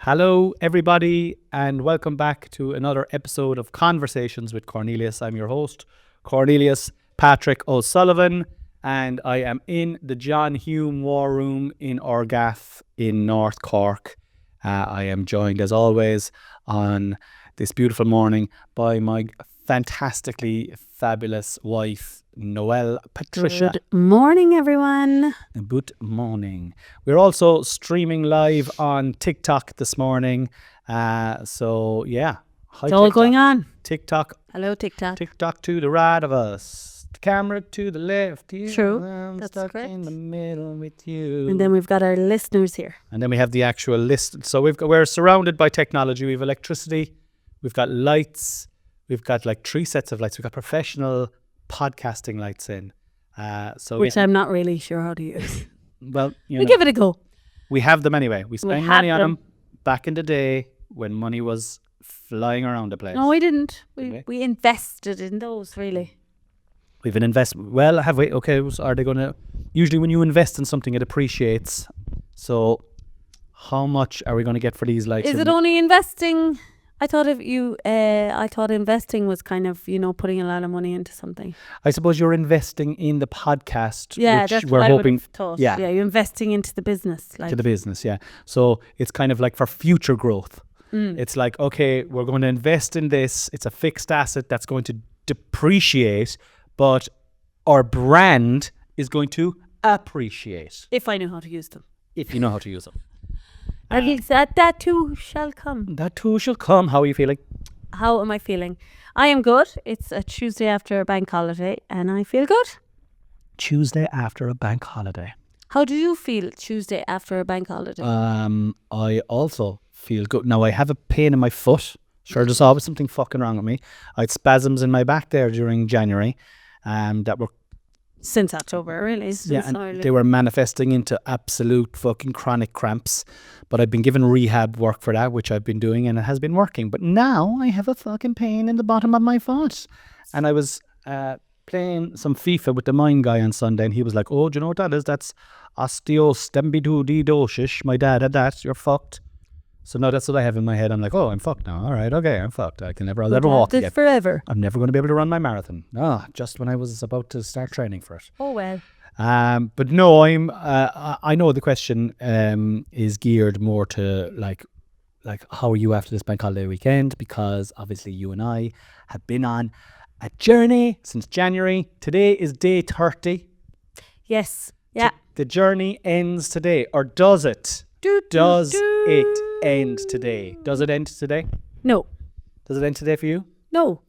Hello, everybody, and welcome back to another episode of Conversations with Cornelius. I'm your host, Cornelius Patrick O'Sullivan, and I am in the John Hume War Room in Argath in North Cork. I am joined, as always, on this beautiful morning by my fantastically fabulous wife, Noelle Patricia. Good morning, everyone. Good morning. We're also streaming live on TikTok this morning. So, yeah. Hi, It's all TikTok. going on. TikTok. Hello, TikTok. TikTok to the right of us. The camera to the left. You. True. I'm That's stuck correct. in the middle with you. And then we've got our listeners here. And then we have the actual list. So we're surrounded by technology. We have electricity. We've got lights. We've got like 3 sets of lights. We've got professional podcasting lights in. Which I'm not really sure how to use. Well, We'll give it a go. we have them anyway. We spent had money on them. them back in the day when money was flying around the place. No, we didn't. we? We invested in those, really. We've an investment. Well, have we? Okay, so are they going to... Usually when you invest in something, it appreciates. So how much are we going to get for these lights? Is it only investing? I thought investing was kind of, putting a lot of money into something. I suppose you're investing in the podcast, Yeah, which that's we're what hoping I would have thought. yeah. You're investing into the business. Like. to the business, yeah. So it's kind of like for future growth. Mm. It's like, okay, we're going to invest in this. It's a fixed asset that's going to depreciate, but our brand is going to appreciate If I know how to use them. if you know how to use them. At least that too shall come. That too shall come. How are you feeling? How am I feeling? I am good. It's a Tuesday after a bank holiday and I feel good. Tuesday after a bank holiday. How do you feel Tuesday after a bank holiday? I also feel good. Now, I have a pain in my foot. Sure, there's always something fucking wrong with me. I had spasms in my back there during January that were Since October, really. and they were manifesting into absolute fucking chronic cramps. But I've been given rehab work for that, which I've been doing, and it has been working. But now I have a fucking pain in the bottom of my foot. And I was playing some FIFA with the mine guy on Sunday, and he was like, "Oh, do you know what that is? That's osteostembidodidoshish. My dad had that. You're fucked." So now that's what I have in my head. I'm like, "Oh, I'm fucked now. All right, okay, I'm fucked. I'll never walk again. Forever. I'm never going to be able to run my marathon." Just when I was about to start training for it. Oh, well. But no, I know the question is geared more to like how are you after this bank holiday weekend? Because obviously you and I have been on a journey since January. Today is day 30. Yes. Yeah. The journey ends today, or does it? Does it end today? Does it end today? No. Does it end today for you? No.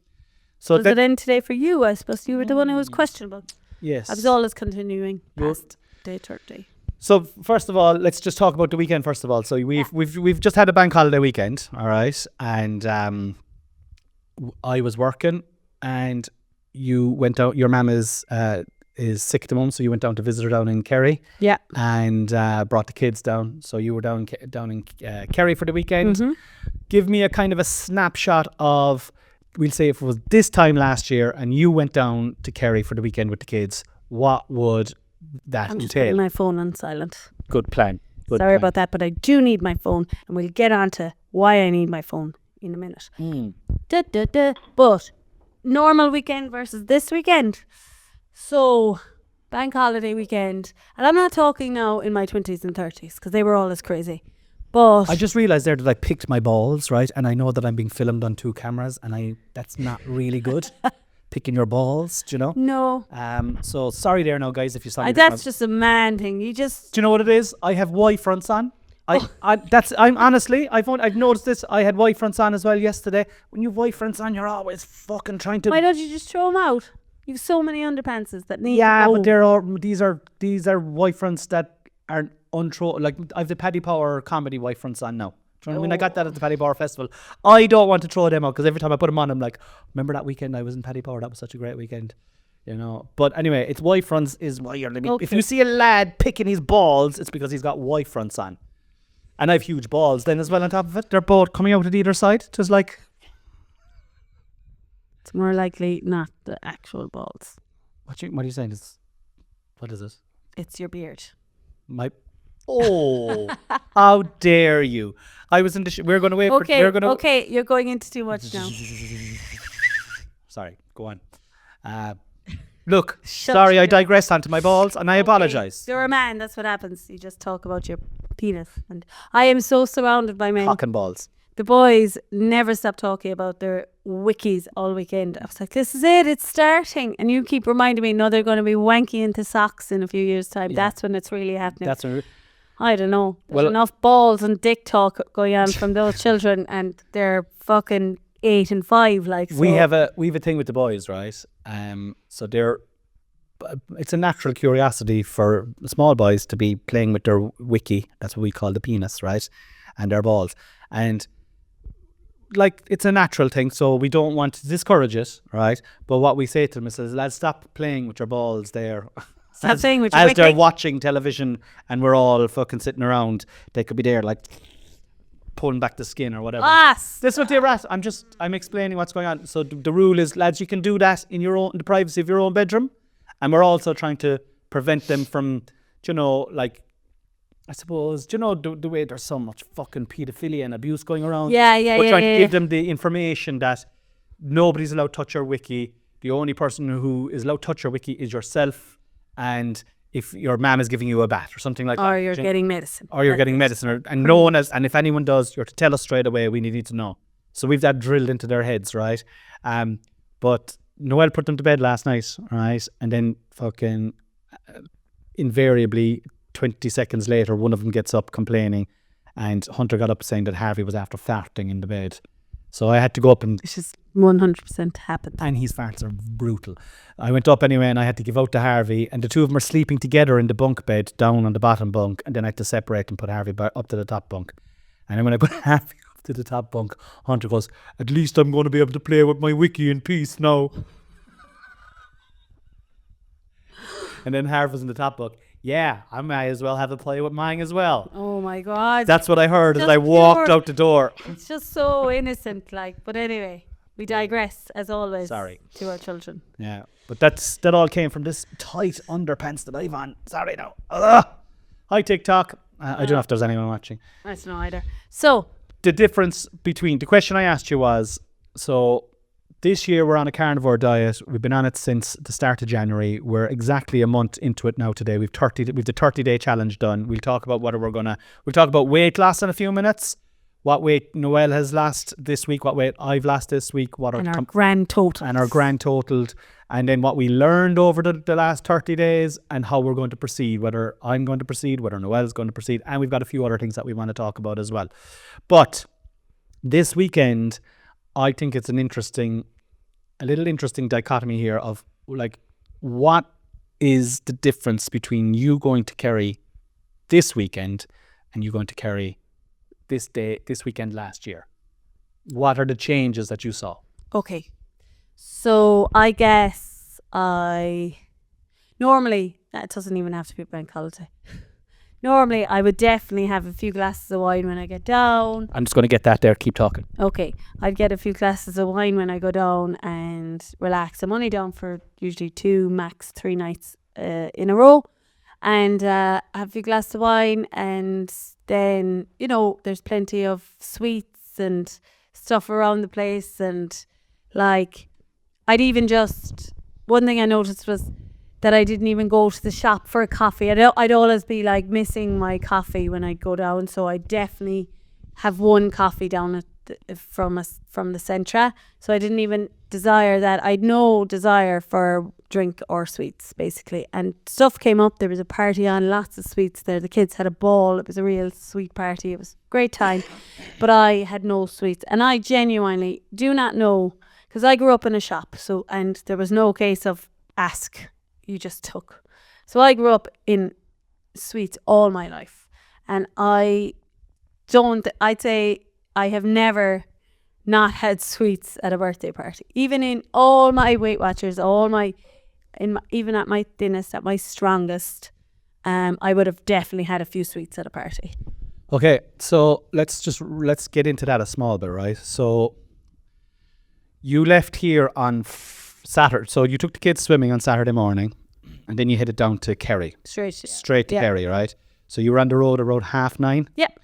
So Does it end today for you? I suppose you were the one who was questionable. yes. I was always continuing Well- past day 30. So first of all, let's just talk about the weekend. First of all, so we've just had a bank holiday weekend, all right, and I was working, and you went out. Your mum is sick at the moment, so you went down to visit her down in Kerry. Yeah. And brought the kids down. So you were down in Kerry for the weekend. Mhm. Give me a kind of a snapshot of, we'll say if it was this time last year, and you went down to Kerry for the weekend with the kids. What would that I'm just entail? putting my phone on silent. Good plan. Sorry about that, but I do need my phone, and we'll get on to why I need my phone in a minute. But normal weekend versus this weekend. So, bank holiday weekend, and I'm not talking now in my 20s and 30s because they were all as crazy. But I just realised there that I picked my balls, right? And I know that I'm being filmed on 2 cameras, and that's not really good. Picking your balls, do you know? no, So sorry there now, guys, if you saw me. that's just a man thing. You just Do you know what it is? I have Y fronts on. I've noticed this. I had Y fronts on as well yesterday. When you have Y fronts on, you're always fucking trying to. why don't you just throw them out? You've so many underpantses that need. Yeah, to but go. these are Y fronts that are unthrow. Like I've the Paddy Power comedy Y fronts on now. Do you know what I mean? I got that at the Paddy Power Festival. I don't want to throw them out because every time I put them on, I'm like, remember that weekend I was in Paddy Power? That was such a great weekend. You know. But anyway, it's Y fronts is why you're living. Okay. If you see a lad picking his balls, it's because he's got Y fronts on. And I have huge balls then as well on top of it. They're both coming out at either side. Just like, It's more likely not the actual balls. what are you saying? What is it? It's your beard. My Oh, how dare you? I was in the. We're going to wait. Okay, We're going to. okay, you're going into too much now. Sorry, go on. Look, Shut sorry, I your- digressed onto my balls, and I apologise. You're a man. That's what happens. You just talk about your penis, and I am so surrounded by men. Cock and balls. The boys never stop talking about their wikis all weekend. I was like, this is it. It's starting, and you keep reminding me. No, they're going to be wanky into socks in a few years' time. Yeah. That's when it's really happening. That's what, I don't know. There's Well- enough balls and dick talk going on from those children, and they're fucking 8 and 5. Like, we so- have a thing with the boys, right? So it's a natural curiosity for small boys to be playing with their wiki. That's what we call the penis, right? And their balls, and like it's a natural thing. So we don't want to discourage it, right? But what we say to them is, "Lads, stop playing with your balls there." Stop saying with your as they're wiki. watching television and we're all fucking sitting around. They could be there like pulling back the skin or whatever. Ass. That's what they're at. I'm explaining what's going on. So the rule is, lads, you can do that in the privacy of your own bedroom, and we're also trying to prevent them from, like, I suppose, the way there's so much fucking paedophilia and abuse going around. Yeah. We're trying to give them the information that nobody's allowed to touch your wiki. The only person who is allowed to touch your wiki is yourself, and if your mum is giving you a bath or something like that. Or you're getting medicine. Or you're getting medicine, and no one else. And if anyone does, you're to tell us straight away. We need to know. So we've that drilled into their heads, right? But Noelle put them to bed last night, right? And then fucking invariably 20 seconds later, one of them gets up complaining, and Hunter got up saying that Harvey was after farting in the bed. So I had to go up and It's just 100% happened. and his farts are brutal. I went up anyway and I had to give out to Harvey, and the two of them are sleeping together in the bunk bed down on the bottom bunk, and then I had to separate and put Harvey up to the top bunk. And then when I put Harvey up to the top bunk, Hunter goes, "At least I'm going to be able to play with my wiki in peace now." And then Harvey's in the top bunk. "Yeah, I might as well have a play with mine as well." Oh my God. That's what I heard as Just I walked pure- out the door. It's just so innocent, like. But anyway, we digress as always. Sorry. To our children. Yeah, but that all came from this tight underpants that I've on. Sorry now. Ugh. Hi TikTok. I don't know if there's anyone watching. I don't know either. So, The difference between the question I asked you was, so this year we're on a carnivore diet. We've been on it since the start of January. We're exactly a month into it now today. We've the 30-day challenge done. We'll talk about we'll talk about weight loss in a few minutes. What weight Noelle has lost this week, what weight I've lost this week, what and our grand total. and our grand totaled, and then what we learned over the last 30 days and how we're going to proceed, whether I'm going to proceed, whether Noelle's going to proceed, and we've got a few other things that we want to talk about as well. But this weekend, I think it's a little interesting dichotomy here of like, what is the difference between you going to Kerry this weekend and you going to Kerry this weekend last year? What are the changes that you saw? Okay. So I guess normally, it doesn't even have to be bank holiday. Normally, I would definitely have a few glasses of wine when I get down. I'm just going to get that there. Keep talking. Okay, I'd get a few glasses of wine when I go down and relax. I'm only down for usually 2, max 3 nights in a row. And have a few glasses of wine, and then, there's plenty of sweets and stuff around the place. And like, one thing I noticed was that I didn't even go to the shop for a coffee. I'd always be like missing my coffee when I go down, so I definitely have one coffee down from the Centra. So I didn't even desire that. I'd no desire for drink or sweets, basically. And stuff came up. There was a party on, lots of sweets there. The kids had a ball. It was a real sweet party. It was a great time. But I had no sweets. And I genuinely do not know, because I grew up in a shop, and there was no case of ask. You just took. So I grew up in sweets all my life, and I'd say I have never not had sweets at a birthday party. Even in all my Weight Watchers, even at my thinnest, at my strongest, I would have definitely had a few sweets at a party. Okay, so let's get into that a small bit, right? So you left here on Saturday. So you took the kids swimming on Saturday morning, and then you headed down to Kerry. Straight to yeah. Kerry, right? So you were on the road around 9:30. Yep.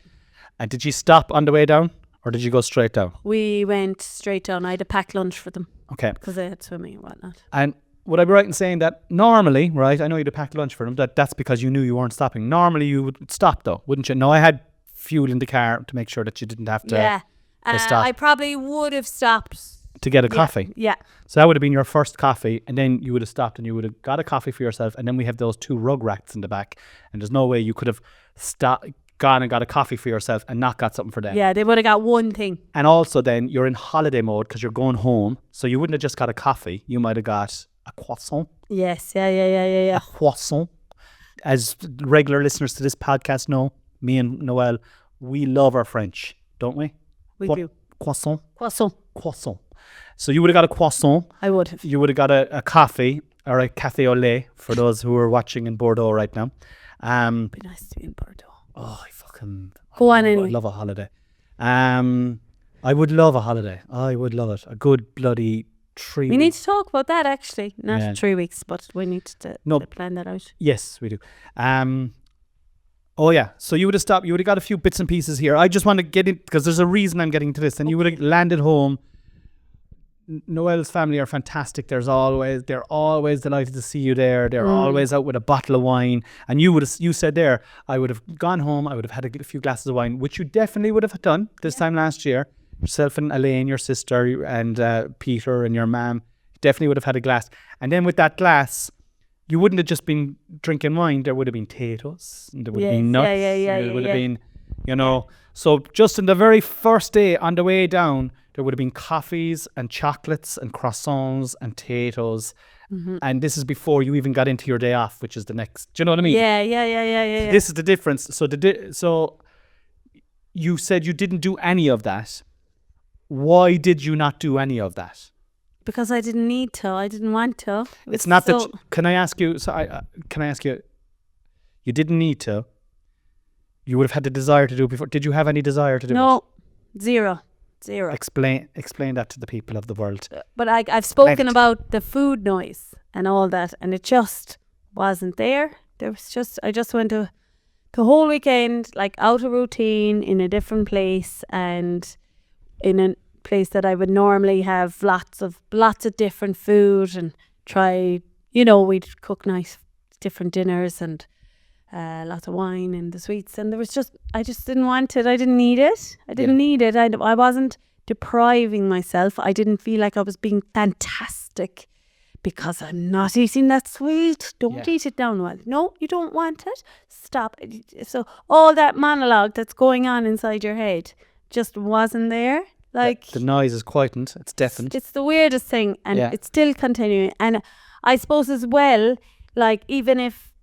And did you stop on the way down or did you go straight down? We went straight down. I had a packed lunch for them Okay. because they had swimming and whatnot. And would I be right in saying that normally, right, I know you'd have packed lunch for them, that's because you knew you weren't stopping. Normally you would stop though, wouldn't you? No, I had fuel in the car to make sure that you didn't have to stop I probably would have stopped. to get a coffee. Yeah. So that would have been your first coffee, and then you would have stopped and you would have got a coffee for yourself, and then we have those 2 rug racks in the back, and there's no way you could have gone and got a coffee for yourself and not got something for them. Yeah, they would have got one thing. And also then you're in holiday mode because you're going home, so you wouldn't have just got a coffee, you might have got a croissant. Yes, yeah. A croissant. As regular listeners to this podcast know, me and Noelle, we love our French, don't we? We do. Croissant. Croissant. So you would have got a croissant. I would have. You would have got a coffee or a café au lait for those who are watching in Bordeaux right now. Be nice to be in Bordeaux. Oh, Go on anyway. I love a holiday. I would love a holiday. I would love it. A good bloody 3 We need weeks. to talk about that actually. Not Yeah. 3 weeks, but we need to plan that out. Yes, we do. Oh yeah. So you would have stopped. You would have got a few bits and pieces here. I just want to get in because there's a reason I'm getting to this. And you would have landed home. Noelle's family are fantastic. They're always delighted to see you there. They're always out with a bottle of wine. And you said there, I would have gone home. I would have had a few glasses of wine, which you definitely would have done this time last year. Yourself and Elaine, your sister, and Peter and your mum definitely would have had a glass. And then with that glass, you wouldn't have just been drinking wine. There would have been potatoes. And there would have been nuts. There would have been, So just in the very first day on the way down, there would have been coffees and chocolates and croissants and potatoes. Mm-hmm. And this is before you even got into your day off, which is the next. Do you know what I mean? Yeah. This is the difference. So you said you didn't do any of that. Why did you not do any of that? Because I didn't need to. I didn't want to. It's not that. Can I ask you? Can I ask you? You didn't need to. You would have had the desire to do it before. Did you have any desire to do it? No, zero. Explain that to the people of the world. But I've spoken about the food noise and all that, and it just wasn't there. I just went to the whole weekend, like out of routine, in a different place, and in a place that I would normally have lots of different food and try. We'd cook nice different dinners and lots of wine and the sweets, and I just didn't want it. I didn't need it. I wasn't depriving myself. I didn't feel like I was being fantastic because I'm not eating that sweet. Don't eat it down, well. No, you don't want it. Stop. So all that monologue that's going on inside your head just wasn't there. Like the noise is quietened. It's deafened. It's the weirdest thing, and it's still continuing. And I suppose as well, like even if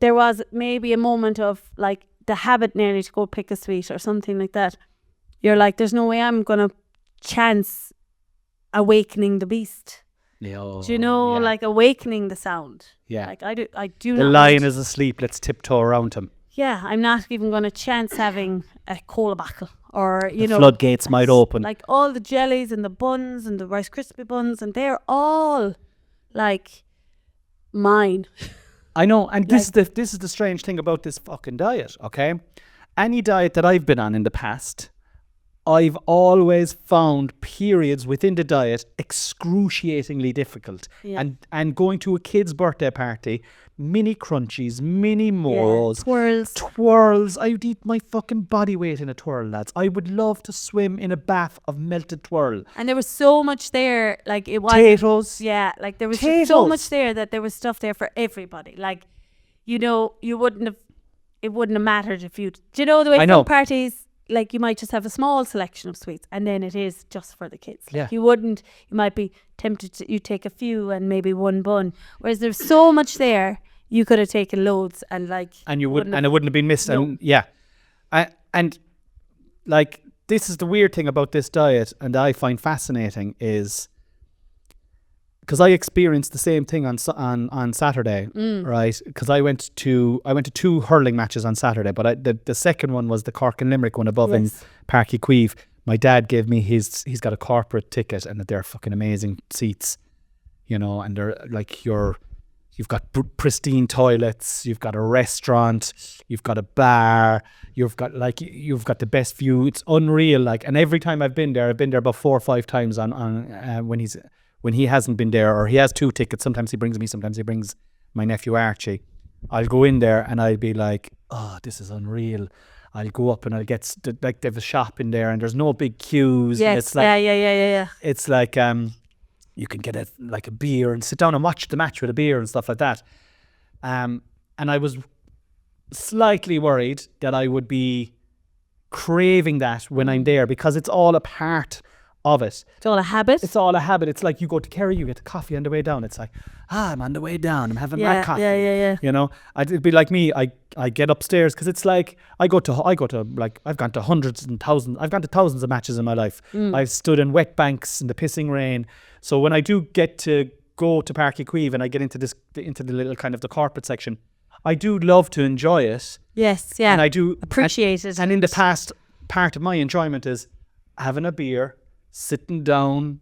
there was maybe a moment of like the habit nearly to go pick a sweet or something like that, you're like, there's no way I'm gonna chance awakening the beast. Do you know, like awakening the sound? Yeah. Like I do. The lion is asleep. Let's tiptoe around him. Yeah, I'm not even going to chance having a cola buckle or the floodgates might open. Like all the jellies and the buns and the Rice Krispie buns, and they're all like mine. I know, and this is the strange thing about this fucking diet. Okay, any diet that I've been on in the past, I've always found periods within the diet excruciatingly difficult. Yeah. And going to a kid's birthday party, mini crunchies, mini moros, twirls. I would eat my fucking body weight in a twirl, lads. I would love to swim in a bath of melted twirl. And there was so much there, like it was potatoes. Yeah, like there was just so much there that there was stuff there for everybody. Like, it wouldn't have mattered if do you know the way some parties, like you might just have a small selection of sweets and then it is just for the kids. Like you might be tempted to, you take a few and maybe one bun. Whereas there's so much there, you could have taken loads and like. And it wouldn't have been missed. No. And like, this is the weird thing about this diet and I find fascinating is, because I experienced the same thing on Saturday, right? Because I went to 2 hurling matches on Saturday, but the second one was the Cork and Limerick one above in Park Queeve. My dad gave me he's got a corporate ticket and they're fucking amazing seats, and they're like You've got pristine toilets. You've got a restaurant. You've got a bar. You've got the best view. It's unreal. Like, and every time I've been there about 4 or 5 times on when he hasn't been there, or he has 2 tickets. Sometimes he brings me. Sometimes he brings my nephew Archie. I'll go in there and I'll be like, oh, this is unreal. I'll go up and I'll get they have a shop in there and there's no big queues. Yes. It's like, Yeah. It's like you can get a beer and sit down and watch the match with a beer and stuff like that. And I was slightly worried that I would be craving that when I'm there, because it's all a part of it. It's all a habit. It's all a habit. It's like you go to Kerry, you get the coffee on the way down. It's like, I'm on the way down. I'm having my coffee. Yeah. You know, it'd be like me. I get upstairs because it's like I go to like, I've gone to hundreds and thousands. I've gone to thousands of matches in my life. I've stood in wet banks in the pissing rain. So when I do get to go to Páirc Uí Chaoimh and I get into the little kind of the corporate section, I do love to enjoy it. Yes, yeah. And I do appreciate it. And in the past, part of my enjoyment is having a beer, sitting down,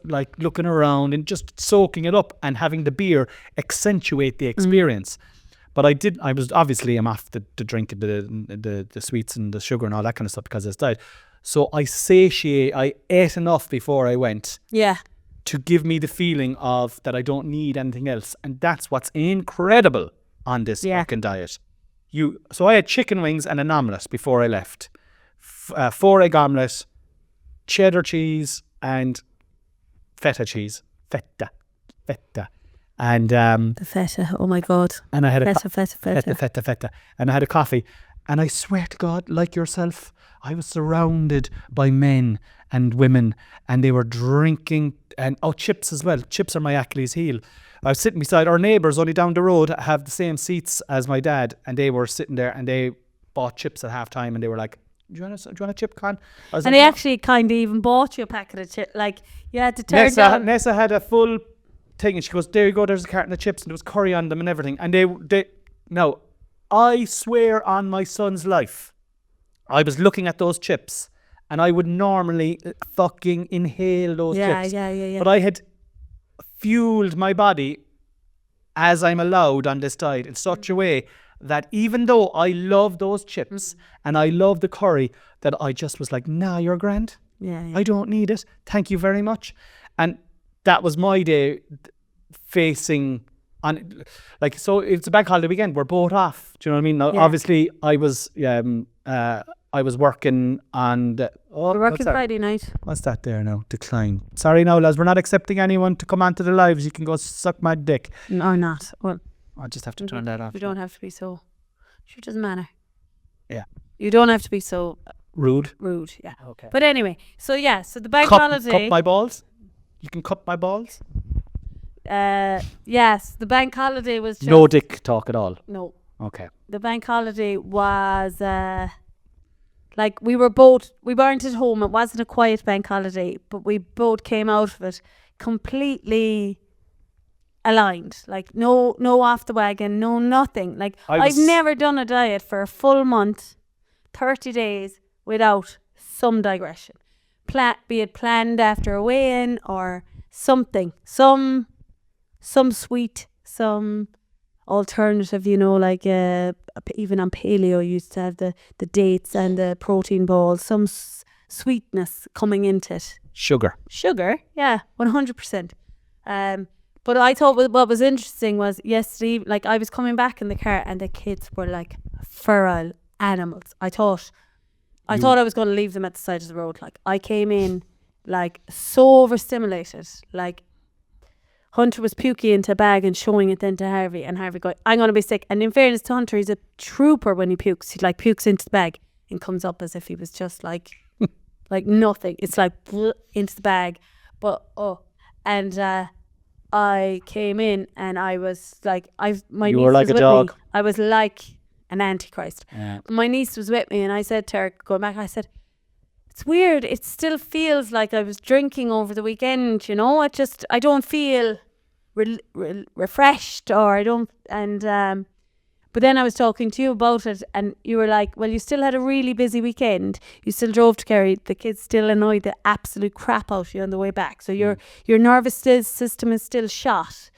like looking around and just soaking it up, and having the beer accentuate the experience. But I'm off the drink and the sweets and the sugar and all that kind of stuff because it's diet. So I ate enough before I went. Yeah. To give me the feeling of that I don't need anything else. And that's what's incredible on this fucking diet. So I had chicken wings and an omelette before I left. 4 egg omelette, cheddar cheese and feta cheese. Feta. And the feta, oh my God. And I had feta. And I had a coffee. And I swear to God, like yourself, I was surrounded by men and women, and they were drinking, and chips as well. Chips are my Achilles heel. I was sitting beside our neighbours only down the road, have the same seats as my dad, and they were sitting there and they bought chips at half time, and they were like, do you want a chip, Con? And they actually kind of even bought you a packet of chips. Like, you had to turn down. Nessa had a full thing, and she goes, there you go, there's a carton of chips, and there was curry on them and everything. And now, I swear on my son's life, I was looking at those chips, and I would normally fucking inhale those chips. Yeah. But I had fueled my body as I'm allowed on this diet in such a way that even though I love those chips and I love the curry, that I just was like, nah, you're grand. Yeah. I don't need it. Thank you very much. And that was my day facing on, like, so it's a bank holiday weekend. We're both off. Do you know what I mean? Now, obviously, I was working on the... We're working Friday night. What's that there now? Decline. Sorry now, lads. We're not accepting anyone to come onto the lives. You can go suck my dick. Or not. Well, I'll just have to turn that off. You don't have to be so... Sure, doesn't matter. Yeah. You don't have to be so... Rude, yeah. Okay. But anyway, so the bank holiday... Cup my balls? You can cup my balls? Yes, the bank holiday was just... No dick talk at all? No. Okay. The bank holiday was... like, we weren't at home. It wasn't a quiet bank holiday, but we both came out of it completely aligned. Like, no off the wagon, no nothing. Like, I've never done a diet for a full month, 30 days, without some digression. Be it planned after a weigh-in or something. Some sweet, some alternative, like even on paleo you used to have the dates and the protein balls, some sweetness coming into it. Sugar, yeah, 100%. But I thought what was interesting was yesterday, like, I was coming back in the car and the kids were like feral animals. I thought I was going to leave them at the side of the road. Like, I came in like so overstimulated. Like, Hunter was puking into a bag and showing it then to Harvey, and Harvey going, I'm going to be sick. And in fairness to Hunter, he's a trooper when he pukes. He like pukes into the bag and comes up as if he was just like like nothing. It's like into the bag. But I came in and I was like, my niece were like was a with dog. me. I was like an antichrist. Yeah. My niece was with me, and I said to her, going back, I said, it's weird. It still feels like I was drinking over the weekend, I don't feel refreshed, or I don't, and but then I was talking to you about it, and you were like, well, you still had a really busy weekend. You still drove to Kerry. The kids still annoyed the absolute crap out of you on the way back. So your nervous system is still shot,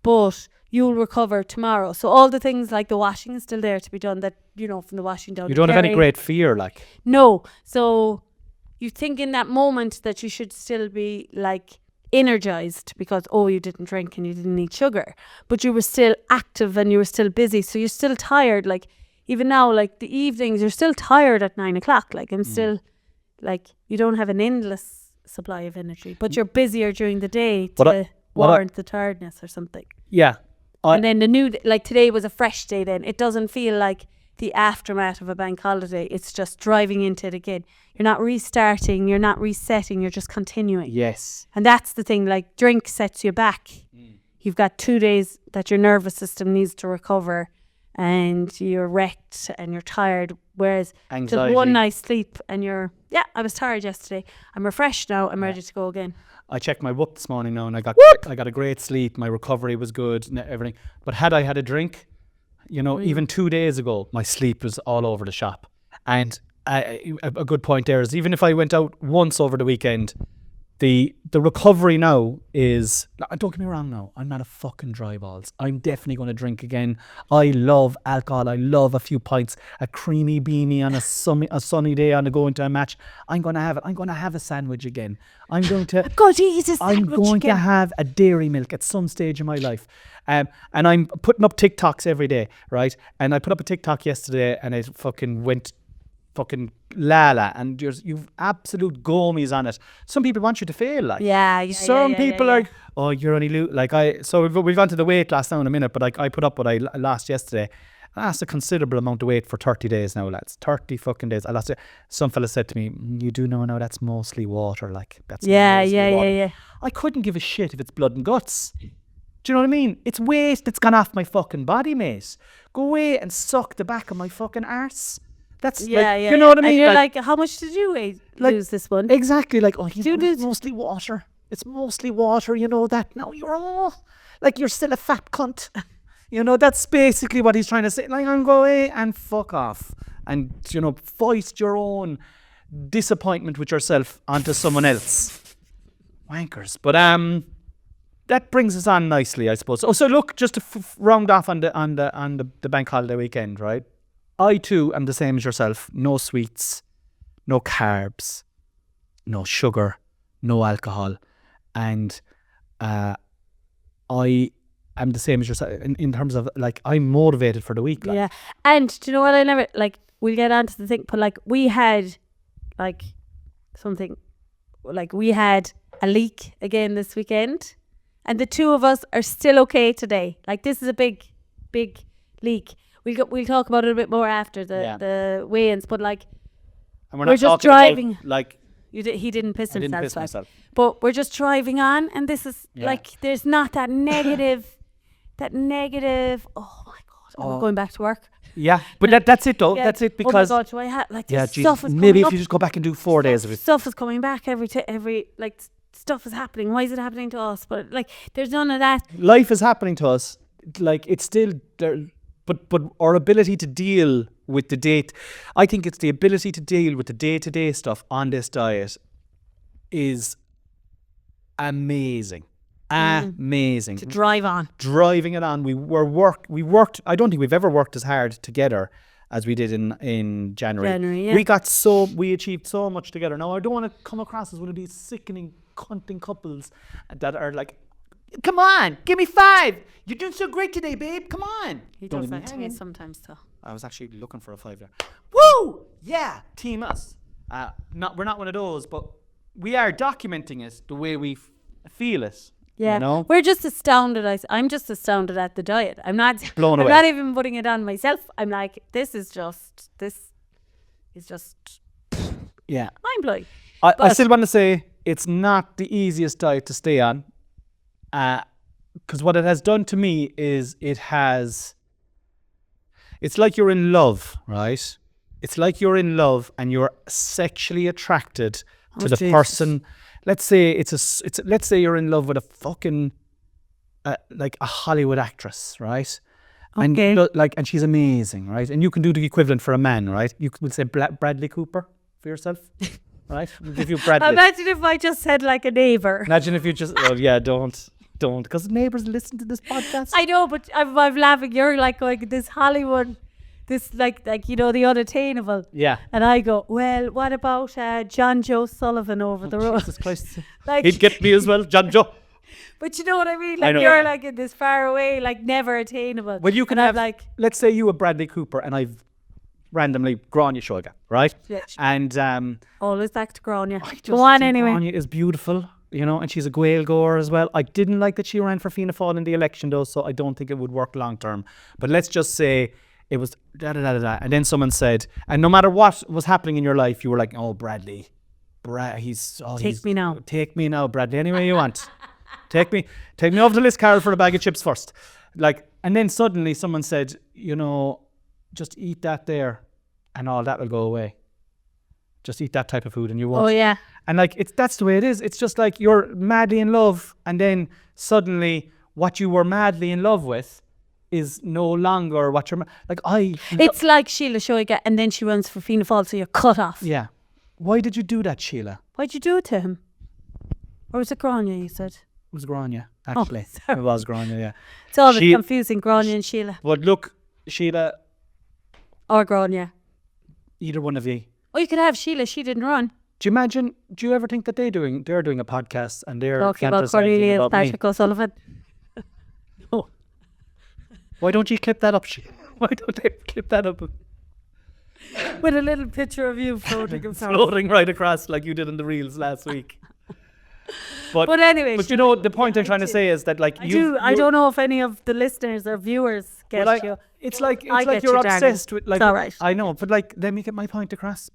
but you'll recover tomorrow. So all the things like the washing is still there to be done, that, you know, from the washing down. You don't have any great fear, like. No. So you think in that moment that you should still be like energized because, oh, you didn't drink and you didn't eat sugar, but you were still active and you were still busy. So you're still tired. Like even now, like the evenings, you're still tired at 9 o'clock. Like I'm still like, you don't have an endless supply of energy, but you're busier during the day to warrant the tiredness or something. Yeah. And then like today was a fresh day then. It doesn't feel like the aftermath of a bank holiday. It's just driving into it again. You're not restarting, you're not resetting, you're just continuing. Yes. And that's the thing, like drink sets you back. You've got 2 days that your nervous system needs to recover and you're wrecked and you're tired. Whereas Anxiety. just one night's sleep and I was tired yesterday. I'm refreshed now, I'm ready to go again. I checked my book this morning now and I got a great sleep. My recovery was good and everything. But had I had a drink, you know, even 2 days ago, my sleep was all over the shop. And a good point there is, even if I went out once over the weekend, the recovery now is, don't get me wrong now, I'm not a fucking dry balls. I'm definitely going to drink again. I love alcohol. I love a few pints, a creamy beanie on a sunny day on the going to a match. I'm going to have it. I'm going to have a sandwich again. I'm going to to have a dairy milk at some stage in my life. And I'm putting up TikToks every day, right? And I put up a TikTok yesterday and it fucking went fucking lala, and you've absolute gomies on it. Some people want you to fail, like. Some people are, oh, you're only so we've gone to the weight loss now in a minute, but I put up what I lost yesterday. I lost a considerable amount of weight for 30 days now, lads. 30 fucking days. I lost it. Some fella said to me, you do know now that's mostly water, like. That's mostly water. I couldn't give a shit if it's blood and guts. Do you know what I mean? It's waste that's gone off my fucking body, mate. Go away and suck the back of my fucking arse. That's you know what I mean? And you're like, how much did you lose this one? Exactly, like, oh, it's mostly water. It's mostly water, you know that. No, you're still a fat cunt. You know, that's basically what he's trying to say. Like, I'm go away and fuck off. And, you know, foist your own disappointment with yourself onto someone else. Wankers. But that brings us on nicely, I suppose. Oh, so look, just to round off on the bank holiday weekend, right? I too am the same as yourself. No sweets, no carbs, no sugar, no alcohol. And I am the same as yourself in terms of, like, I'm motivated for the week. Like. Yeah. And do you know what I never, like, we'll get onto the thing, but like we had like something, like we had a leak again this weekend and the two of us are still okay today. Like this is a big leak. We'll talk about it a bit more after the weigh-ins, but like, and we're just driving. About, like, he didn't piss himself. I didn't piss myself. But we're just driving on, and this is like, there's not that negative. Oh my god! I'm going back to work. Yeah, but that's it though. Yeah. That's it, because oh my god, do I have like this stuff is maybe coming if you just go back and do 4 days of it. Stuff is coming back every like stuff is happening. Why is it happening to us? But like, there's none of that. Life is happening to us. Like, it's still there. But our ability to deal with the date, I think it's the ability to deal with the day-to-day stuff on this diet is amazing. Amazing. To drive on. Driving it on. We worked, I don't think we've ever worked as hard together as we did in January. Yeah. We achieved so much together. Now, I don't want to come across as one of these sickening, cunting couples that are like, come on, give me 5. You're doing so great today, babe. Come on. He does that to me sometimes, though. I was actually looking for a 5 there. Woo! Yeah, team us. We're not one of those, but we are documenting it the way we feel it. Yeah, you know? We're just astounded. I'm just astounded at the diet. I'm not blown away. I'm not even putting it on myself. I'm like, this is just yeah, mind blowing. I still want to say it's not the easiest diet to stay on. Because what it has done to me is it's like you're in love, right? It's like you're in love and you're sexually attracted to the person. Let's say let's say you're in love with a fucking like a Hollywood actress, right? Okay. And she's amazing, right? And you can do the equivalent for a man, right? You would say Bradley Cooper for yourself. Right? We'll give you Bradley. Imagine if I just said like a neighbour. Imagine if you just, don't don't, because neighbours listen to this podcast. I know, but I'm laughing. You're like going this Hollywood, this like the unattainable. Yeah. And I go, well, what about John Joe Sullivan over the road? Jesus Christ. Like, He'd get me as well, John Joe. but you know what I mean? I Like know. you're like in this far away, like never attainable. Well, you can and have, I'm like, let's say you were Bradley Cooper and I've randomly Grania Shoga, right? Yeah. And always back to Grania. I just Go on think anyway. Grania is beautiful, you know, and she's a Gael goer as well. I didn't like that she ran for Fianna Fáil in the election though, so I don't think it would work long term. But let's just say it was da-da-da-da-da. And then someone said, and no matter what was happening in your life, you were like, oh, Bradley. Take me now. Take me now, Bradley, any way you want. Take me off the list, Carol, for a bag of chips first. Like, and then suddenly someone said, you know, just eat that there and all that will go away. Just eat that type of food and you won't. Oh yeah. And like, that's the way it is. It's just like you're madly in love and then suddenly what you were madly in love with is no longer what you're, It's like Sheila Shoiga and then she runs for Fianna Fáil, so you're cut off. Yeah. Why did you do that, Sheila? Why'd you do it to him? Or was it Grania, you said? It was Grania, actually. sorry. It was Grania, yeah. It's always confusing, Grania and Sheila. But look, Sheila, Or Grania. either one of you. Oh, you could have Sheila, she didn't run. Do you ever think that they're doing a podcast and they're Talking about fantasizing Cornelius, about me? Patrick O'Sullivan. No. Why don't you clip that up, Sheila? Why don't they clip that up? With a little picture of you floating. Floating right across like you did in the reels last week. But anyway. But you know, the point I'm trying to say is that like I don't know if any of the listeners or viewers get you. It's like I you're get you, darling. obsessed with like. It's all right. I know, but like, let me get my point across.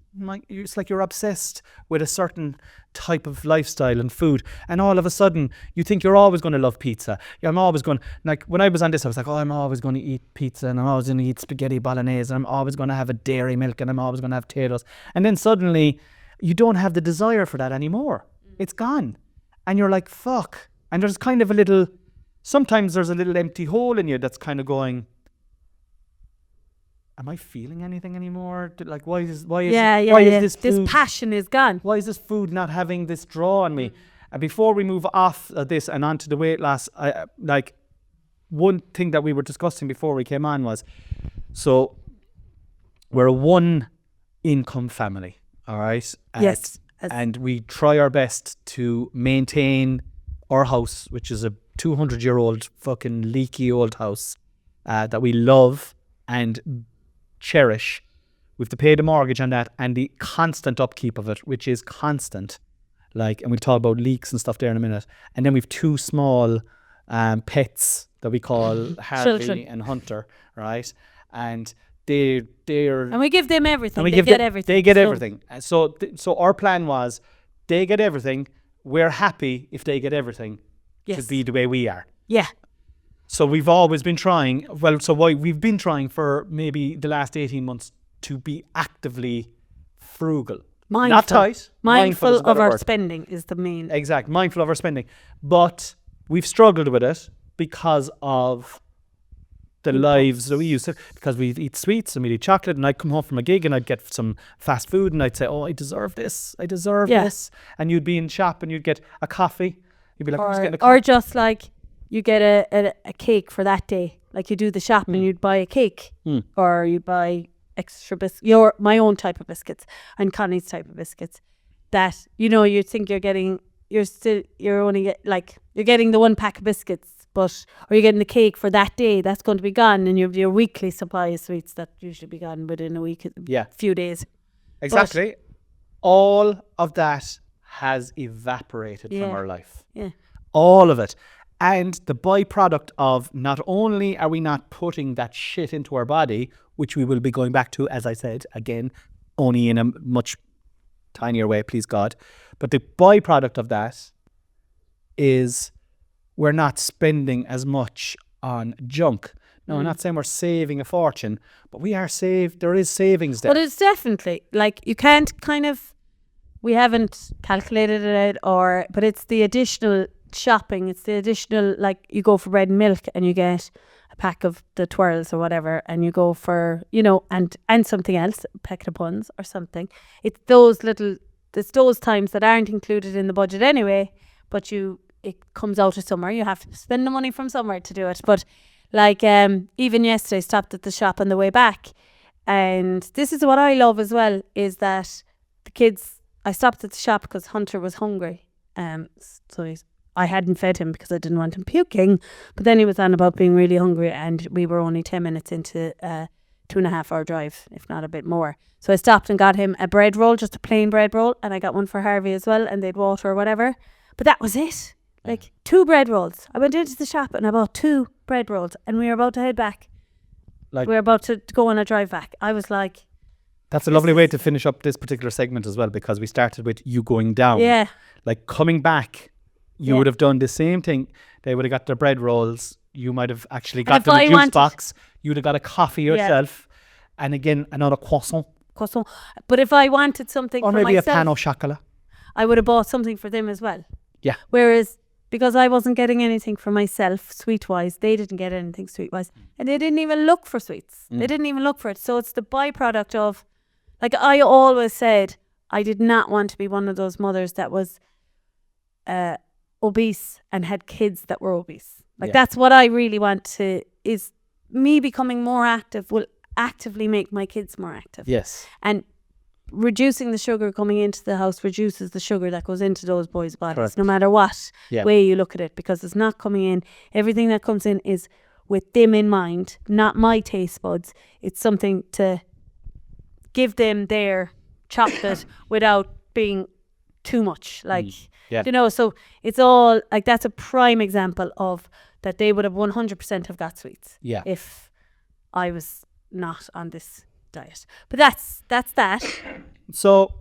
It's like you're obsessed with a certain type of lifestyle and food, and all of a sudden you think you're always going to love pizza. Yeah, I'm always going. Like when I was on this, I was like, oh, I'm always going to eat pizza, and I'm always going to eat spaghetti bolognese, and I'm always going to have a dairy milk, and I'm always going to have potatoes. And then suddenly, you don't have the desire for that anymore. It's gone, and you're like, fuck. And there's kind of a little. Sometimes there's a little empty hole in you that's kind of going. Am I feeling anything anymore? Like, why is this food, this passion is gone. why is this food not having this draw on me? And before we move off this and onto the weight loss, one thing that we were discussing before we came on was, so we're a one income family, all right? Yes. And we try our best to maintain our house, which is a 200-year-old fucking leaky old house that we love and cherish. We have to pay the mortgage on that and the constant upkeep of it, which is constant. Like, and we'll talk about leaks and stuff there in a minute. And then we have two small pets that we call Harvey Children. and Hunter, right? And they're And we give them everything. and we They give get them- everything. They get So- everything. And so our plan was, they get everything. We're happy if they get everything to Yes. be the way we are. Yeah. So we've always been trying. We've been trying for maybe the last 18 months to be actively frugal. Mindful. Not tight. Mindful is a of better our word. spending is the main. Exact. Mindful of our spending. But we've struggled with it because of the lives that we used to. Because we'd eat sweets and we'd eat chocolate, and I'd come home from a gig and I'd get some fast food and I'd say, oh, I deserve this. I deserve Yeah. this. And you'd be in shop and you'd get a coffee. You'd be like, I'm just getting a coffee. Or just like you get a cake for that day. Like you do the shopping, you'd buy a cake. Or you buy extra biscuits. My own type of biscuits and Connie's type of biscuits. That, you think you're getting, you're getting the one pack of biscuits, or you're getting the cake for that day. That's going to be gone. And you have your weekly supply of sweets that usually be gone within a few days. Exactly. All of that has evaporated from our life. Yeah. All of it. And the byproduct of, not only are we not putting that shit into our body, which we will be going back to, as I said, again, only in a much tinier way, please God. But the byproduct of that is we're not spending as much on junk. No, I'm not saying we're saving a fortune, but we are there is savings there. But it's definitely, like, you can't we haven't calculated it out, but it's the additional shopping. It's the additional, like, you go for bread and milk and you get a pack of the twirls or whatever, and you go for, and something else, a packet of buns or something. It's those times that aren't included in the budget anyway, but it comes out of somewhere. You have to spend the money from somewhere to do it. But like even yesterday, stopped at the shop on the way back, and this is what I love as well, is that the kids. I stopped at the shop because Hunter was hungry. I hadn't fed him because I didn't want him puking. But then he was on about being really hungry, and we were only 10 minutes into a 2.5 hour drive, if not a bit more. So I stopped and got him a bread roll, just a plain bread roll, and I got one for Harvey as well, and they'd water or whatever. But that was it. Like 2 bread rolls. I went into the shop and I bought 2 bread rolls, and we were about to head back. We were about to go on a drive back. I was like... That's a lovely way to finish up this particular segment as well, because we started with you going down. Yeah. Like coming back, you would have done the same thing. They would have got their bread rolls. You might have actually got them a juice box. You'd have got a coffee yourself. And again, another croissant. But if I wanted something for myself... Or maybe a pan au chocolat. I would have bought something for them as well. Yeah. Whereas, because I wasn't getting anything for myself, sweet-wise, they didn't get anything sweet-wise. And they didn't even look for sweets. They didn't even look for it. So it's the byproduct of... Like I always said, I did not want to be one of those mothers that was obese and had kids that were obese. Like that's what I really want to, is me becoming more active will actively make my kids more active. Yes. And reducing the sugar coming into the house reduces the sugar that goes into those boys' bodies. Correct. No matter what way you look at it, because it's not coming in. Everything that comes in is with them in mind, not my taste buds. It's something to give them their chocolate without being too much, like you know. So it's all like, that's a prime example of that they would have 100% have got sweets if I was not on this diet. But that's that. So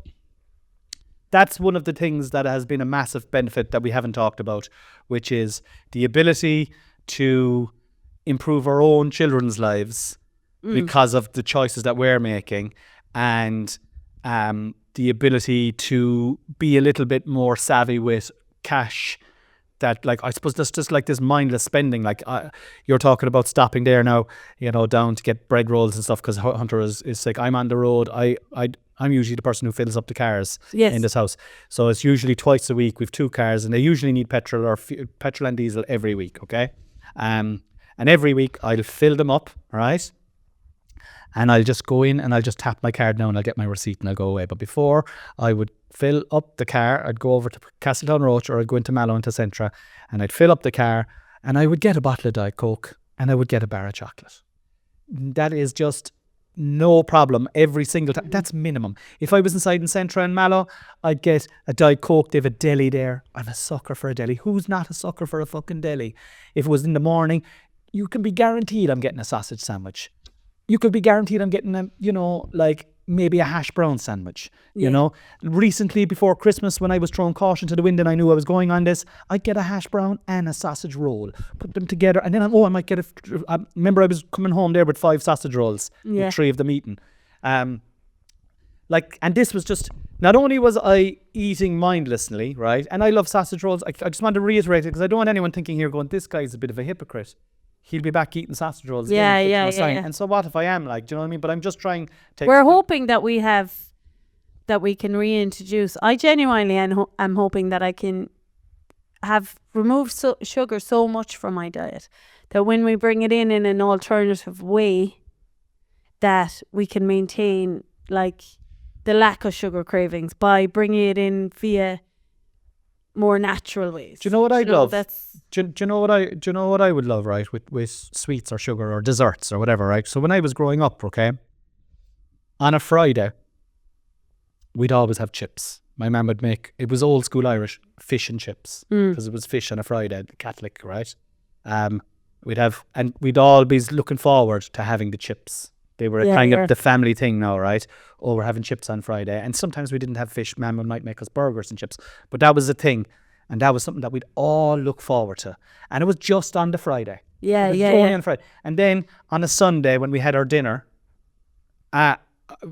that's one of the things that has been a massive benefit that we haven't talked about, which is the ability to improve our own children's lives because of the choices that we're making. And the ability to be a little bit more savvy with cash, that like, I suppose that's just like this mindless spending. Like you're talking about stopping there now, you know, down to get bread rolls and stuff because Hunter is sick. I'm on the road. I'm usually the person who fills up the cars in this house. So it's usually twice a week. We've 2 cars and they usually need petrol or petrol and diesel every week. Okay. And every week I'll fill them up, right? And I'll just go in and I'll just tap my card now and I'll get my receipt and I'll go away. But before I would fill up the car, I'd go over to Castletown Roach or I'd go into Mallow into Centra and I'd fill up the car and I would get a bottle of Diet Coke and I would get a bar of chocolate. That is just no problem every single time. That's minimum. If I was inside in Centra and Mallow, I'd get a Diet Coke. They have a deli there. I'm a sucker for a deli. Who's not a sucker for a fucking deli? If it was in the morning, you can be guaranteed I'm getting a sausage sandwich. You could be guaranteed I'm getting a, you know, like maybe a hash brown sandwich, you know. Recently, before Christmas, when I was throwing caution to the wind and I knew I was going on this, I'd get a hash brown and a sausage roll, put them together. And then, I might get I remember I was coming home there with 5 sausage rolls, with 3 of them eaten. And this was just, not only was I eating mindlessly, right? And I love sausage rolls. I just want to reiterate it because I don't want anyone thinking here going, this guy's a bit of a hypocrite. He'll be back eating sausage rolls again. Yeah. And so what if I am, like, do you know what I mean? But I'm just trying to... We're hoping that we can reintroduce... I genuinely am hoping that I can have removed sugar so much from my diet that when we bring it in an alternative way, that we can maintain, like, the lack of sugar cravings by bringing it in via more natural ways. Do you know what I'd love? Do you know what I would love, right? With sweets or sugar or desserts or whatever, right? So when I was growing up, okay, on a Friday, we'd always have chips. My mum would make, it was old school Irish, fish and chips, because it was fish on a Friday, Catholic, right? We'd all be looking forward to having the chips. They were kind of the family thing now, right? Oh, we're having chips on Friday. And sometimes we didn't have fish. Mum might make us burgers and chips. But that was the thing. And that was something that we'd all look forward to. And it was just on the Friday. Only on Friday. And then on a Sunday when we had our dinner,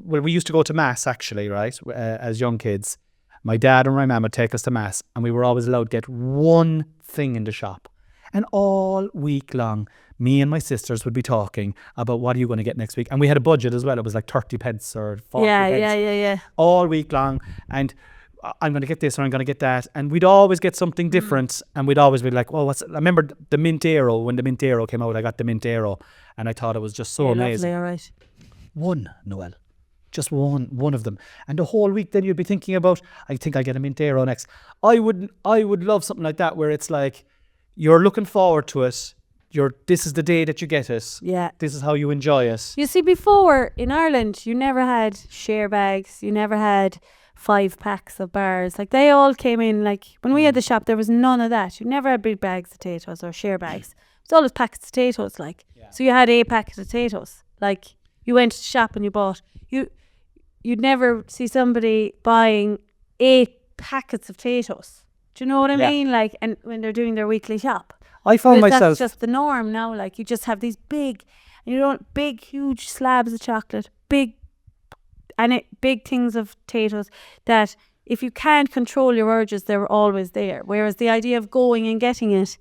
we used to go to Mass actually, right? As young kids. My dad and my mum would take us to Mass. And we were always allowed to get one thing in the shop. And all week long, me and my sisters would be talking about what are you going to get next week. And we had a budget as well. It was like 30 pence or 40 pence. Yeah. All week long. And I'm going to get this or I'm going to get that. And we'd always get something different. And we'd always be like, oh, I remember the Mint Aero. When the Mint Aero came out, I got the Mint Aero. And I thought it was just so amazing. Lovely, all right. One, Noelle. Just one of them. And the whole week then you'd be thinking about, I think I'll get a Mint Aero next. I would love something like that where it's like, you're looking forward to it. This is the day that you get it. Yeah. This is how you enjoy it. You see, before in Ireland, you never had share bags. You never had 5 packs of bars. Like they all came in. Like when we had the shop, there was none of that. You never had big bags of potatoes or share bags. It was always packets of potatoes. Like so, you had 8 packets of potatoes. Like you went to the shop and you bought. You'd never see somebody buying 8 packets of potatoes. Do you know what I mean? Like, and when they're doing their weekly shop. I found myself. That's just the norm now. Like you just have these big, huge slabs of chocolate, big things of potatoes that if you can't control your urges, they're always there. Whereas the idea of going and getting it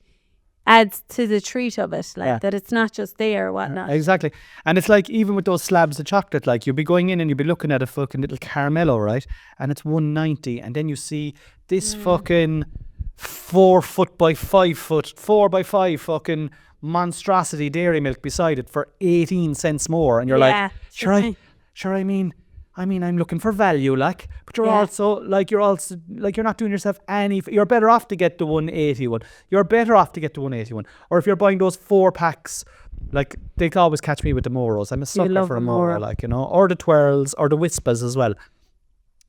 adds to the treat of it, like that it's not just there or whatnot. Exactly. And it's like even with those slabs of chocolate, like you'll be going in and you'll be looking at a fucking little caramello, right? And it's $1.90, and then you see this fucking 4 foot by 5 foot, 4 by 5 fucking monstrosity dairy milk beside it for 18 cents more, and you're like, I mean I'm looking for value, like, but you're also you're not doing yourself any. You're better off to get the 180 one. You're better off to get the 180 one. Or if you're buying those 4 packs, like they always catch me with the Moros. I'm a sucker for a Moro, like, you know, or the twirls or the Wispas as well.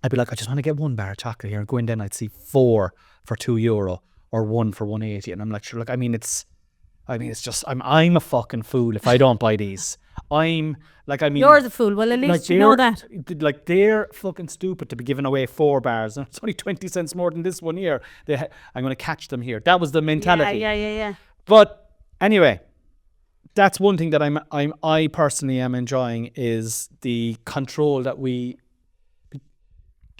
I'd be like, I just want to get 1 bar of chocolate here, and go in then I'd see 4 for €2 or 1 for 180, and I'm like, sure, look, it's just I'm a fucking fool if I don't buy these. You're the fool. Well, at least you know that. Like, they're fucking stupid to be giving away 4 bars. And it's only 20 cents more than this one here. I'm going to catch them here. That was the mentality. Yeah. But anyway, that's one thing that I personally am enjoying is the control that we. Do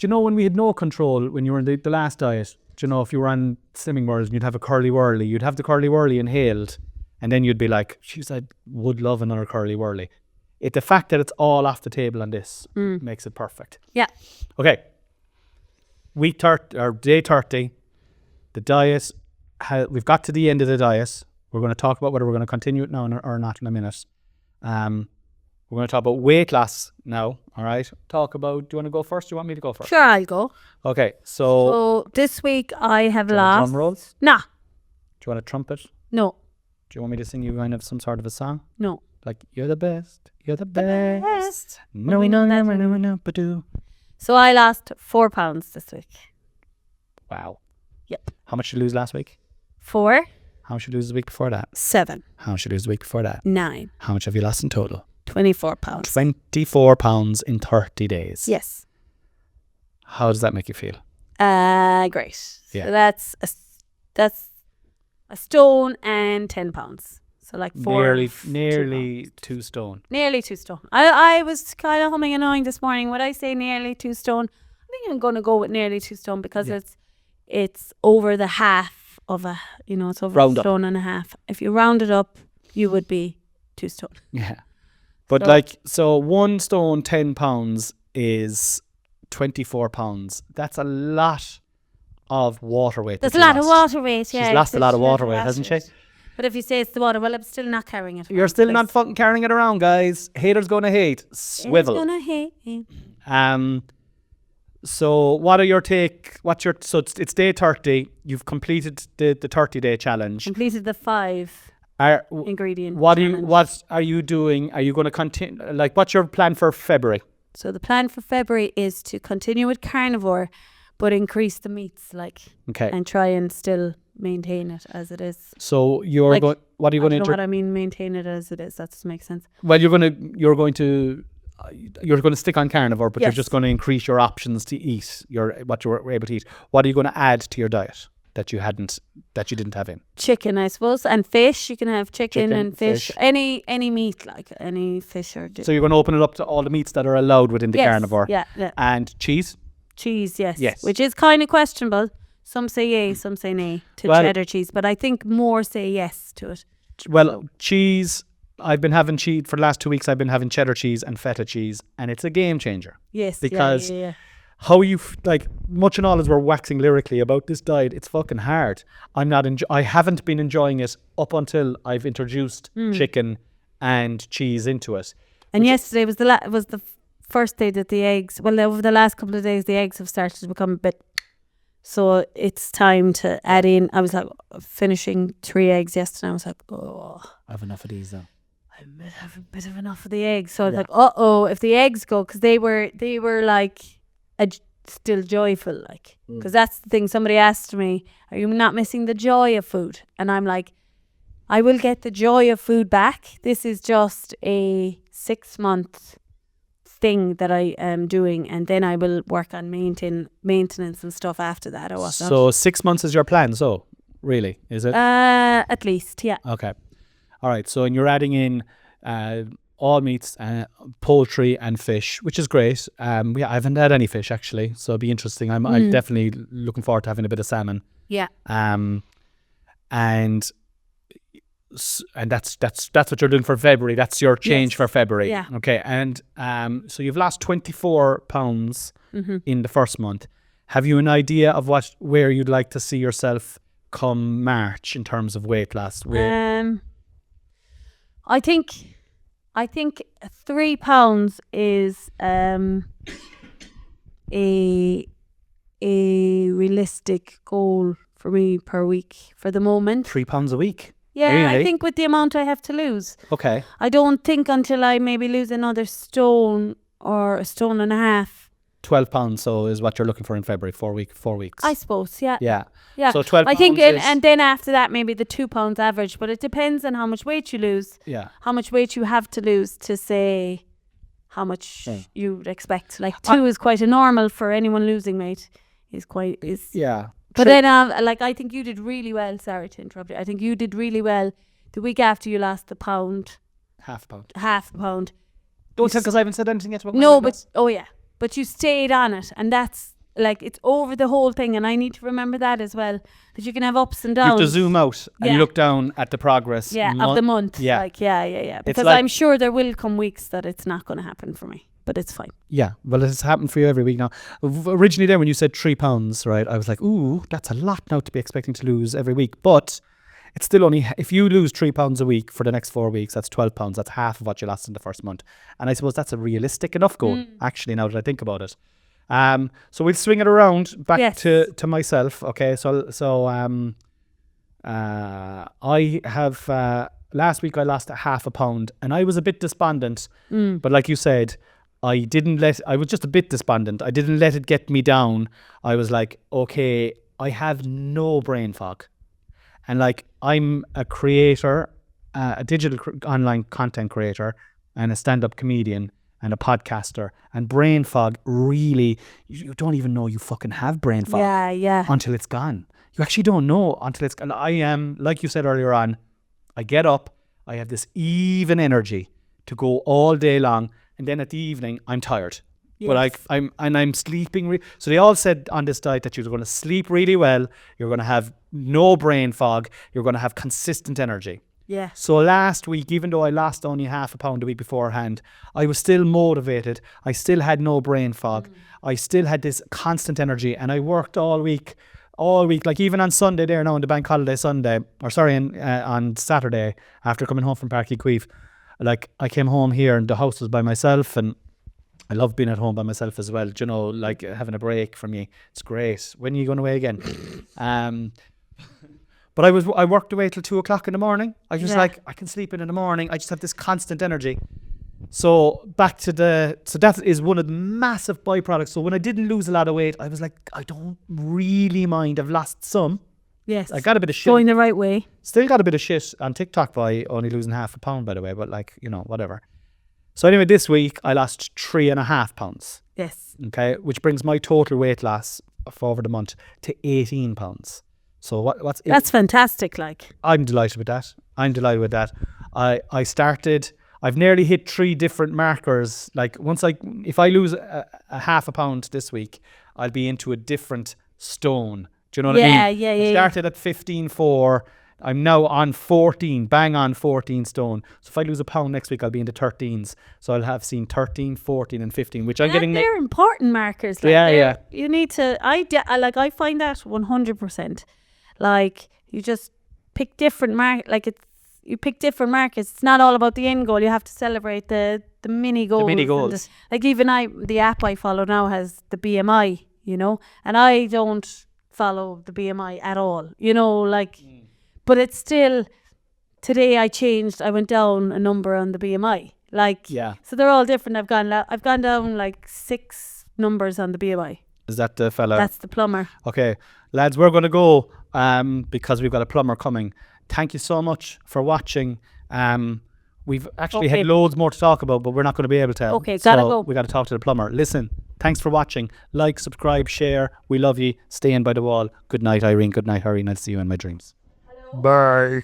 you know when we had no control when you were in the last diet? Do you know if you were on Slimming World and you'd have a curly whirly, you'd have the curly whirly inhaled. And then you'd be like, jeez, I would love another curly whirly. The fact that it's all off the table on this makes it perfect. Yeah. Okay. Week 30 or day 30, the diet. We've got to the end of the diet. We're going to talk about whether we're going to continue it now or not in a minute. We're going to talk about weight loss now. All right. Do you want to go first? Do you want me to go first? Sure, I'll go. Okay. So this week I have do you want drum rolls? Nah. Do you want a trumpet? No. Do you want me to sing you kind of some sort of a song? No. Like, you're the best. You're the best. No, we know that. No. So I lost 4 pounds this week. Wow. Yep. How much did you lose last week? 4. How much did you lose the week before that? 7. How much did you lose the week before that? 9. How much have you lost in total? 24 pounds. 24 pounds in 30 days. Yes. How does that make you feel? Great. Yeah. So that's a stone and 10 pounds. So like nearly 2 stone. Nearly 2 stone. I was kind of humming and hawing this morning. Would I say nearly 2 stone? I think I'm going to go with nearly 2 stone because it's over the half of it's over a stone and a half. If you round it up, you would be 2 stone. Yeah. But so 1 stone, 10 pounds is 24 pounds. That's a lot of water weight. There's a lot of water weight, yeah. She's lost a lot of water weight, hasn't she? But if you say it's the water, well, I'm still not carrying it. You're still not fucking carrying it around, guys. Haters gonna hate. Swivel. Haters gonna hate. So what are your take? So it's day 30. You've completed the 30-day challenge. Completed the 5 ingredient. What are you doing? Are you going to continue? Like, what's your plan for February? So the plan for February is to continue with carnivore, but increase the meats, and try and still maintain it as it is. So you're going. What are you going to? I don't know what I mean. Maintain it as it is. That doesn't make sense. Well, you're going to stick on carnivore, but you're just going to increase your options to eat. What you were able to eat. What are you going to add to your diet that you didn't have in? Chicken, I suppose, and fish. You can have chicken and fish. Any meat, like any fish or. So you're going to open it up to all the meats that are allowed within the carnivore. Yeah. And cheese. Cheese, yes. Which is kind of questionable. Some say yay, some say nay to cheddar cheese, but I think more say yes to it. Well, cheese, I've been having cheese for the last 2 weeks. I've been having cheddar cheese and feta cheese, and it's a game changer. Yes, because how you like much and all as we're waxing lyrically about this diet, it's fucking hard. I haven't been enjoying it up until I've introduced chicken and cheese into it. And yesterday was the first day that the eggs. Well, over the last couple of days, the eggs have started to become a bit. So it's time to add in. I was like finishing 3 eggs yesterday. I was like, oh, I have enough of these though. I have a bit of enough of the eggs. So I was like, if the eggs go, because they were like still joyful, like, because that's the thing. Somebody asked me, are you not missing the joy of food? And I'm like, I will get the joy of food back. This is just a 6-month thing that I am doing, and then I will work on maintenance and stuff after that or whatnot. So 6 months is your plan, so really, is it? At least, yeah. Okay. All right. So and you're adding in all meats, poultry and fish, which is great. I haven't had any fish actually, so it'll be interesting. I'm definitely looking forward to having a bit of salmon. Yeah. And that's what you're doing for February. That's your change for February. Yeah. Okay. And so you've lost 24 pounds in the first month. Have you an idea of where you'd like to see yourself come March in terms of weight loss? I think 3 pounds is a realistic goal for me per week for the moment. 3 pounds a week. Yeah, Really? I think with the amount I have to lose. Okay. I don't think until I maybe lose another stone or a stone and a half. 12 pounds, so is what you're looking for in February, 4 weeks. I suppose, yeah. Yeah. Yeah. So 12 I think, pounds and then after that, maybe the 2 pounds average, but it depends on how much weight you lose. Yeah. How much weight you have to lose to say how much you would expect. Like 2 is quite a normal for anyone losing weight. Yeah. But then, I think you did really well. Sorry to interrupt you. I think you did really well the week after you lost the pound. Half a pound. Don't tell, because I haven't said anything yet about No, but you stayed on it, and that's like it's over the whole thing. And I need to remember that as well, that you can have ups and downs. You have to zoom out and look down at the progress. Of the month. Yeah. Because I'm sure there will come weeks that it's not going to happen for me, but it's fine. Yeah, well, it's happened for you every week now. Originally there when you said 3 pounds, right, I was like, ooh, that's a lot now to be expecting to lose every week. But it's still only, if you lose 3 pounds a week for the next 4 weeks, that's 12 pounds. That's half of what you lost in the first month. And I suppose that's a realistic enough goal, actually, now that I think about it. So we'll swing it around back to myself. Okay, so I have, last week I lost a half a pound and I was a bit despondent. But like you said, I was just a bit despondent. I didn't let it get me down. I was like, okay, I have no brain fog. And like, I'm a creator, a digital online content creator and a stand-up comedian and a podcaster. And brain fog really, you don't even know you fucking have brain fog. Yeah. Until it's gone. You actually don't know until it's gone. I am, like you said earlier on, I get up, I have this even energy to go all day long. And then at the evening, I'm tired. Yes. But I'm sleeping. So they all said on this diet that you're going to sleep really well. You're going to have no brain fog. You're going to have consistent energy. Yeah. So last week, even though I lost only half a pound a week beforehand, I was still motivated. I still had no brain fog. I still had this constant energy, and I worked all week. Like even on Sunday there now on the bank holiday Sunday, on Saturday after coming home from Páirc Uí Chaoimh, like I came home here and the house was by myself, and I love being at home by myself as well. You know, like having a break from you. It's great. When are you going away again? But I worked away till 2:00 in the morning. I just like, I can sleep in the morning. I just have this constant energy. So so that is one of the massive byproducts. So when I didn't lose a lot of weight, I was like, I don't really mind. I've lost some. Yes. I got a bit of shit. Going the right way. Still got a bit of shit on TikTok by only losing half a pound, by the way, but like, you know, whatever. So anyway, this week I lost 3.5 pounds. Yes. Okay. Which brings my total weight loss for over the month to 18 pounds. So that's fantastic. Like, I'm delighted with that. I've nearly hit 3 different markers. Like if I lose a half a pound this week, I'll be into a different stone. Do you know what I mean? Yeah. I started at 15.4. I'm now on 14, bang on 14 stone. So if I lose a pound next week, I'll be into 13s. So I'll have seen 13, 14 and 15, which I'm getting... They're important markers. Like, yeah. You need to... I find that 100%. Like, you just pick different you pick different markers. It's not all about the end goal. You have to celebrate the mini goals. The mini goals. Like even the app I follow now has the BMI, you know, and I don't follow the BMI at all, you know, like, but it's still, today I went down a number on the BMI. Like, so they're all different. I've gone down like 6 numbers on the BMI. Is that the fella? That's the plumber. Okay, lads, we're going to go because we've got a plumber coming. Thank you so much for watching. We've actually had loads more to talk about, but we're not going to be able to. Okay, gotta go. We got to talk to the plumber. Listen, thanks for watching. Like, subscribe, share. We love you. Stay in by the wall. Good night, Irene. Good night, Harry. I'll see you in my dreams. Bye.